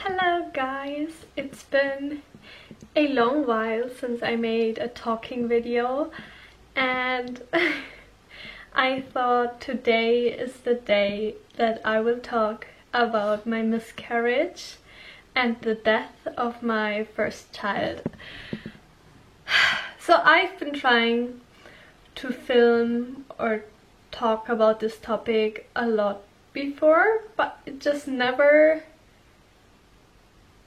Hello guys, it's been a long while since I made a talking video and I thought today is the day that I will talk about my miscarriage and the death of my first child. So I've been trying to film or talk about this topic a lot before, but it just never,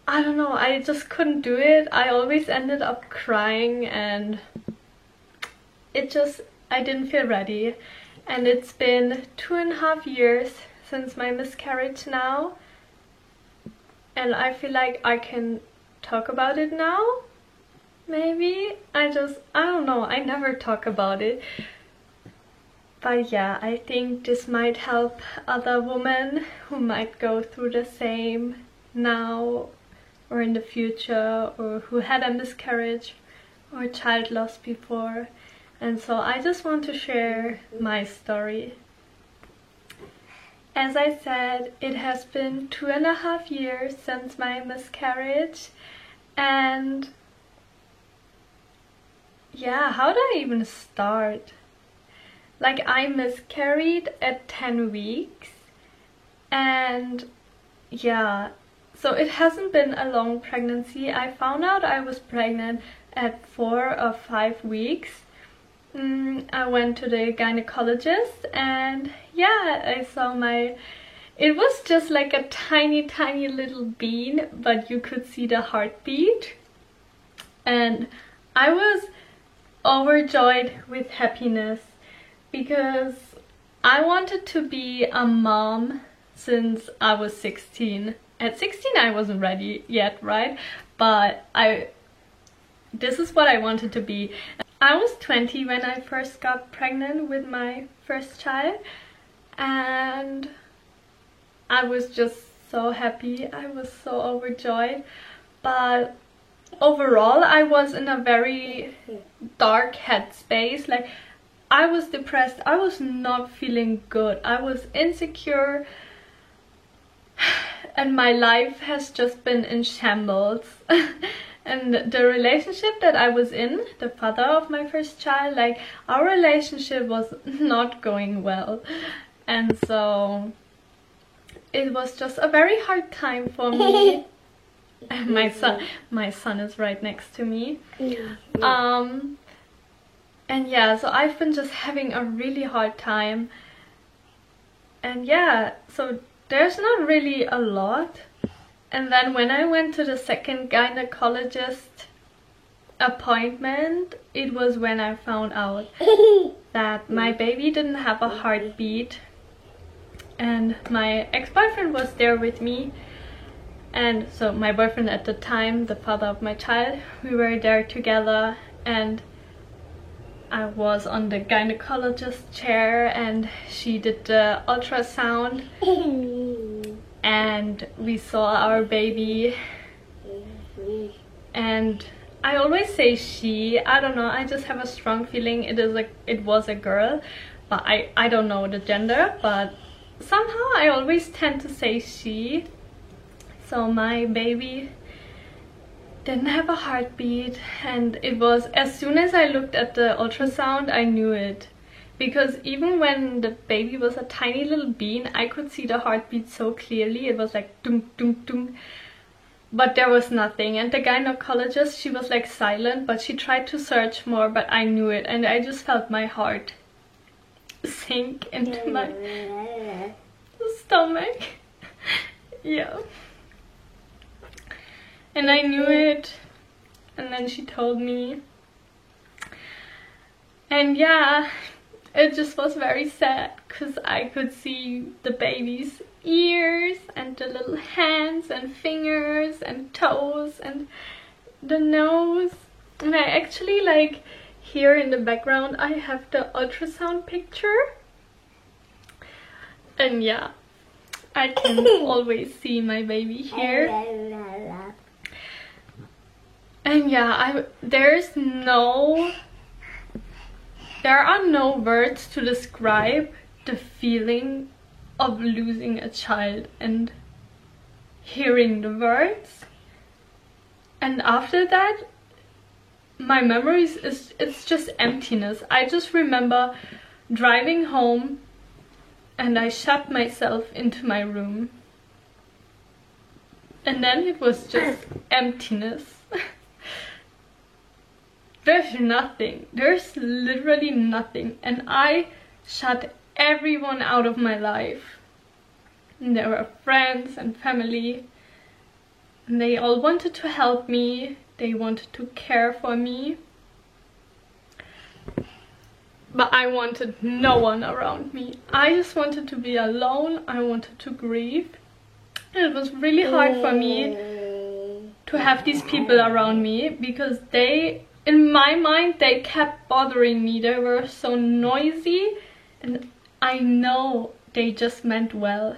I don't know, I just couldn't do it. I always ended up crying and I didn't feel ready. And it's been 2.5 years since my miscarriage now. And I feel like I can talk about it now. Maybe. I don't know, I never talk about it. But yeah, I think this might help other women who might go through the same now or in the future, or who had a miscarriage or child loss before. And so I just want to share my story. As I said, it has been 2.5 years since my miscarriage, and yeah, how do I even start? Like, I miscarried at 10 weeks, and yeah, so it hasn't been a long pregnancy. I found out I was pregnant at 4 or 5 weeks. I went to the gynecologist and yeah, I saw it was just like a tiny little bean, but you could see the heartbeat. And I was overjoyed with happiness because I wanted to be a mom since I was 16. At 16 I wasn't ready yet, right? But this is what I wanted to be. I was 20 when I first got pregnant with my first child, and I was just so happy. I was so overjoyed. But overall I was in a very dark headspace. Like, I was depressed. I was not feeling good. I was insecure. And my life has just been in shambles. And the relationship that I was in, the father of my first child, like, our relationship was not going well. And so it was just a very hard time for me. And my son is right next to me. And yeah, so I've been just having a really hard time. And yeah, so there's not really a lot. And then when I went to the second gynecologist appointment, it was when I found out that my baby didn't have a heartbeat. And my ex-boyfriend was there with me. And so my boyfriend at the time, the father of my child, we were there together, and I was on the gynecologist chair and she did the ultrasound. And we saw our baby, and I always say she, I don't know, I just have a strong feeling it was a girl, but I don't know the gender, but somehow I always tend to say she. So my baby didn't have a heartbeat, and it was, as soon as I looked at the ultrasound, I knew it. Because even when the baby was a tiny little bean, I could see the heartbeat so clearly. It was like dum dum dum. But there was nothing. And the gynecologist, she was like silent, but she tried to search more, but I knew it. And I just felt my heart sink into my stomach. Yeah. And I knew it. And then she told me. And yeah, it just was very sad because I could see the baby's ears and the little hands and fingers and toes and the nose. And I actually, like, here in the background I have the ultrasound picture. And yeah, I can always see my baby here. And yeah, there are no words to describe the feeling of losing a child. And hearing the words. And after that, my memories it's just emptiness. I just remember driving home and I shut myself into my room. And then it was just emptiness. There's nothing. There's literally nothing. And I shut everyone out of my life. And there were friends and family. And they all wanted to help me. They wanted to care for me. But I wanted no one around me. I just wanted to be alone. I wanted to grieve. And it was really hard for me to have these people around me because they, in my mind, they kept bothering me. They were so noisy and I know they just meant well.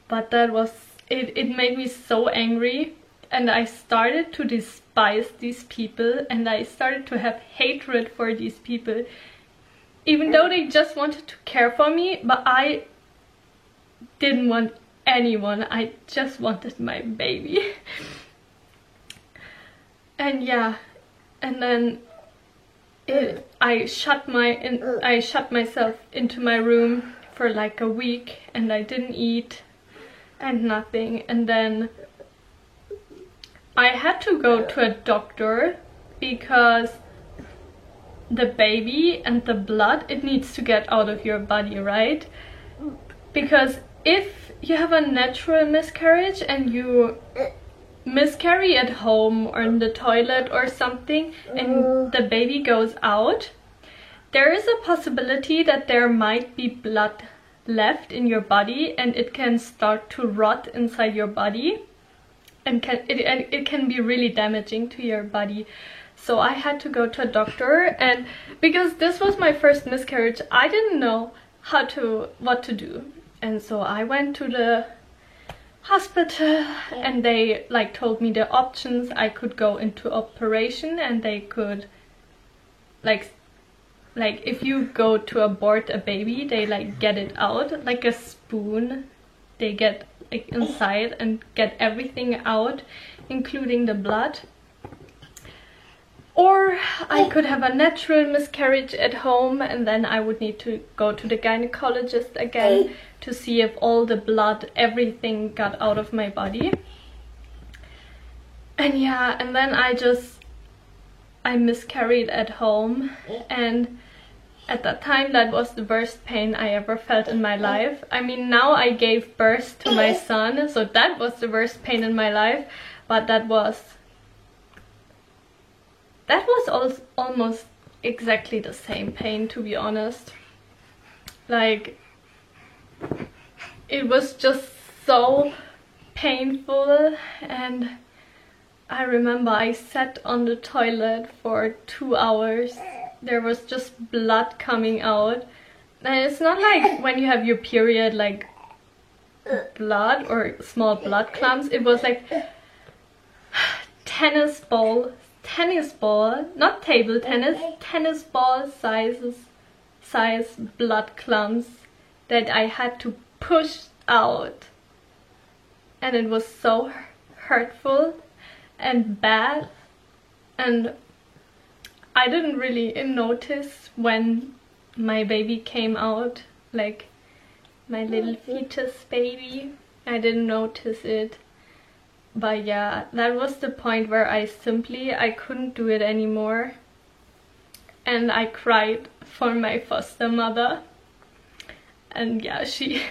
But that was, it made me so angry and I started to despise these people and I started to have hatred for these people. Even though they just wanted to care for me, but I didn't want anyone. I just wanted my baby. And yeah, and then I shut myself into my room for like a week and I didn't eat and nothing. And then I had to go to a doctor because the baby and the blood, it needs to get out of your body, right? Because if you have a natural miscarriage and you miscarry at home or in the toilet or something and the baby goes out, there is a possibility that there might be blood left in your body and it can start to rot inside your body and it can be really damaging to your body. So I had to go to a doctor, and because this was my first miscarriage, I didn't know what to do. And so I went to the hospital and they like told me the options. I could go into operation and they could like if you go to abort a baby, they like get it out like a spoon. They get like inside and get everything out, including the blood. Or I could have a natural miscarriage at home and then I would need to go to the gynecologist again to see if all the blood, everything got out of my body. And yeah, and then I miscarried at home, and at that time that was the worst pain I ever felt in my life. I mean, now I gave birth to my son, so that was the worst pain in my life, but that was almost exactly the same pain, to be honest. Like, it was just so painful, and I remember I sat on the toilet for 2 hours. There was just blood coming out, and it's not like when you have your period, like blood or small blood clumps. It was like tennis ball, not table tennis, tennis ball size blood clumps that I had to push out. And it was so hurtful and bad, and I didn't really notice when my baby came out, like my little fetus baby. I didn't notice it. But yeah, that was the point where I couldn't do it anymore. And I cried for my foster mother. And yeah, she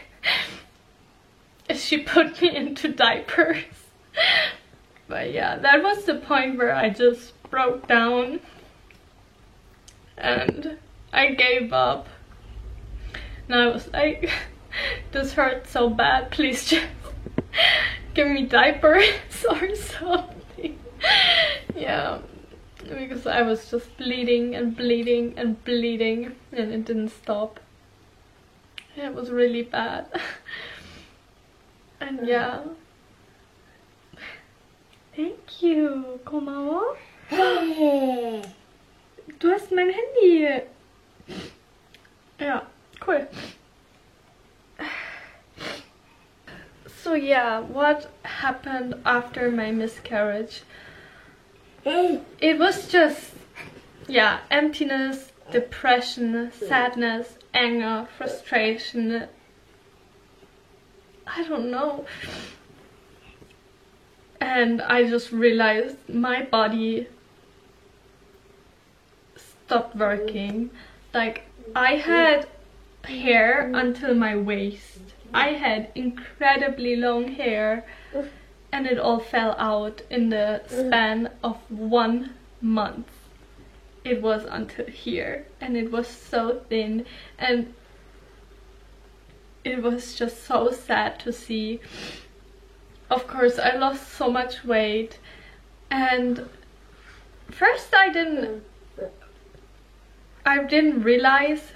put me into diapers. But yeah, that was the point where I just broke down. And I gave up. And I was like, this hurts so bad, please just give me diapers or something. Yeah, because I was just bleeding and bleeding and bleeding and it didn't stop. It was really bad. And yeah. Thank you, komawa. Du hast mein Handy. Ja, cool. So So yeah, what happened after my miscarriage? It was just, yeah, emptiness, depression, sadness, anger, frustration. I don't know. And I just realized my body stopped working. Like, I had hair until my waist. I had incredibly long hair, and it all fell out in the span of 1 month. It was until here, and it was so thin, and it was just so sad to see. Of course, I lost so much weight, and first I didn't realize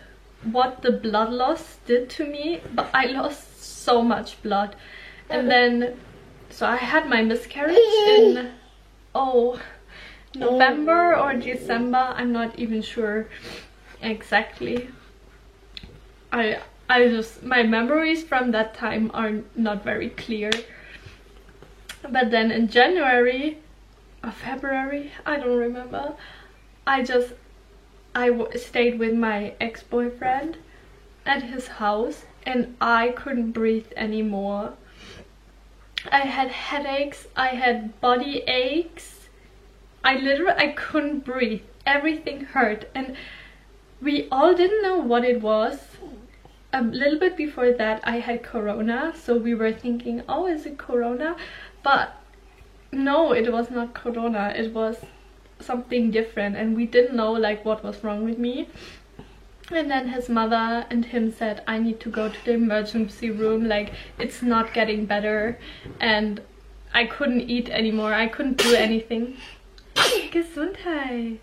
what the blood loss did to me, but I lost so much blood. And then, so I had my miscarriage in, November or December, I'm not even sure exactly. I just, my memories from that time are not very clear. But then in January or February, I don't remember, I stayed with my ex-boyfriend at his house, and I couldn't breathe anymore. I had headaches, I had body aches. I couldn't breathe. Everything hurt, and we all didn't know what it was. A little bit before that I had corona, so we were thinking, oh, is it corona? But no, it was not corona, it was something different, and we didn't know like what was wrong with me. And then his mother and him said, I need to go to the emergency room, like it's not getting better. And I couldn't eat anymore, I couldn't do anything. Gesundheit.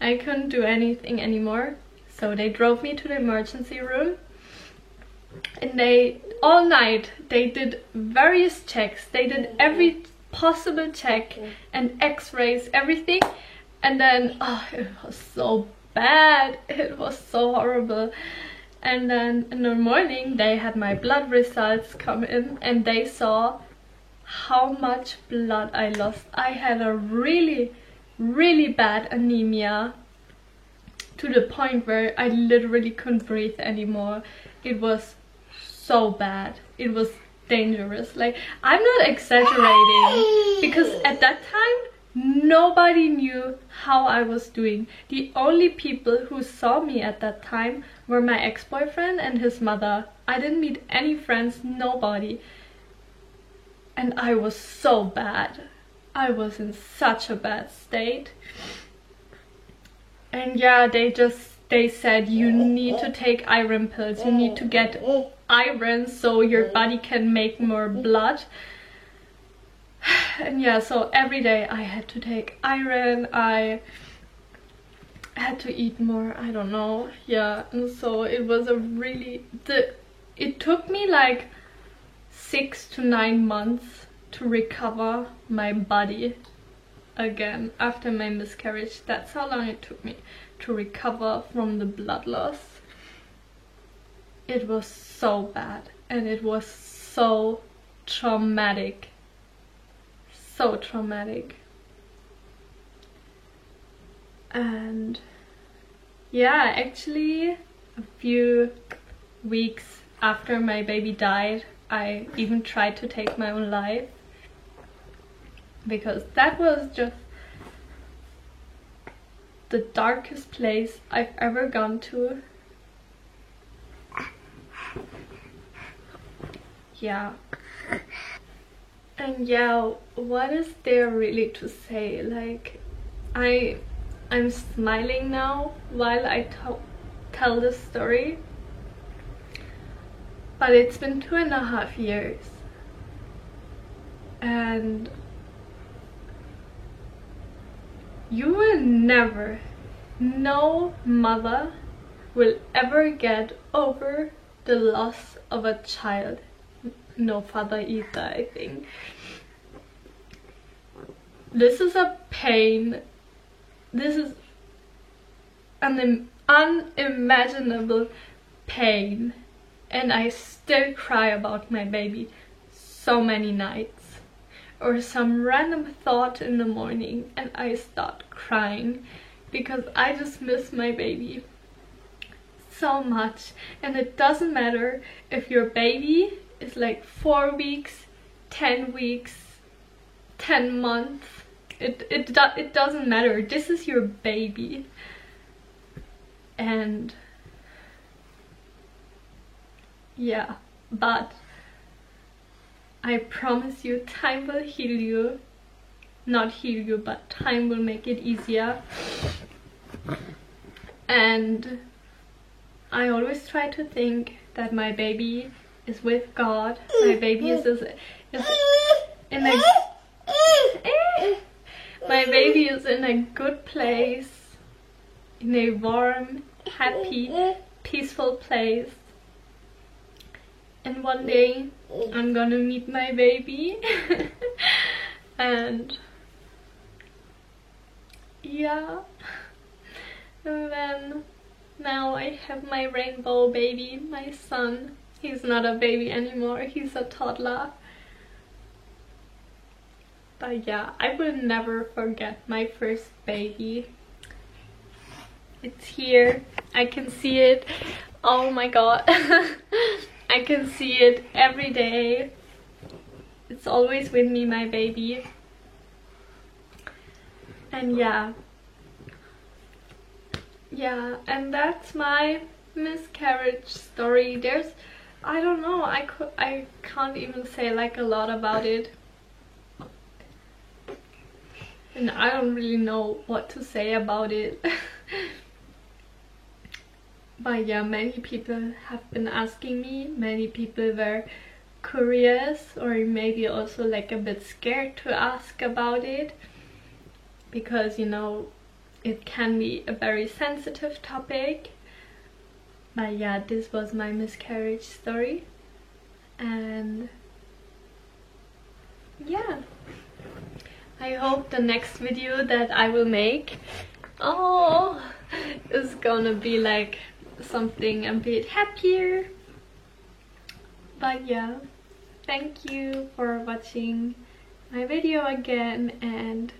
I couldn't do anything anymore. So they drove me to the emergency room, and all night they did various checks. They did every possible check and x-rays, everything. And then, it was so bad. It was so horrible. And then in the morning they had my blood results come in, and they saw how much blood I lost. I had a really, really bad anemia, to the point where I literally couldn't breathe anymore. It was so bad. It was dangerous. Like, I'm not exaggerating, because at that time nobody knew how I was doing. The only people who saw me at that time were my ex-boyfriend and his mother. I didn't meet any friends, nobody. And I was so bad. I was in such a bad state. And yeah, they said, you need to take iron pills, you need to get iron so your body can make more blood. And yeah, so every day I had to take iron, I had to eat more, I don't know. Yeah, and so it was a really, it took me like 6 to 9 months to recover my body again after my miscarriage. That's how long it took me to recover from the blood loss. It was so bad, and it was so traumatic. So traumatic. And yeah, actually a few weeks after my baby died, I even tried to take my own life, because that was just the darkest place I've ever gone to. Yeah. And yeah, what is there really to say? Like, I'm smiling now while I tell this story, but it's been 2.5 years, and you will never, no mother will ever get over the loss of a child. No father either, I think. This is a pain. This is an unimaginable pain. and I still cry about my baby so many nights. Or some random thought in the morning and I start crying because I just miss my baby so much. And it doesn't matter if your baby is like 4 weeks, 10 weeks, 10 months. It doesn't matter. This is your baby. And yeah, but I promise you, time will heal you. Not heal you, but time will make it easier. And I always try to think that my baby is with God. My baby is in a my baby is in a good place, in a warm, happy, peaceful place. And one day I'm gonna meet my baby. And yeah, and then now I have my rainbow baby, my son. He's not a baby anymore, he's a toddler. But yeah, I will never forget my first baby. It's here, I can see it. Oh my god. I can see it every day. It's always with me, my baby. And yeah, and that's my miscarriage story. There's, I don't know, I can't even say like a lot about it. And I don't really know what to say about it. But yeah, many people have been asking me, many people were curious or maybe also like a bit scared to ask about it, because you know, it can be a very sensitive topic. But yeah, this was my miscarriage story. And yeah, I hope the next video that I will make is gonna be like something a bit happier. But yeah, thank you for watching my video again, and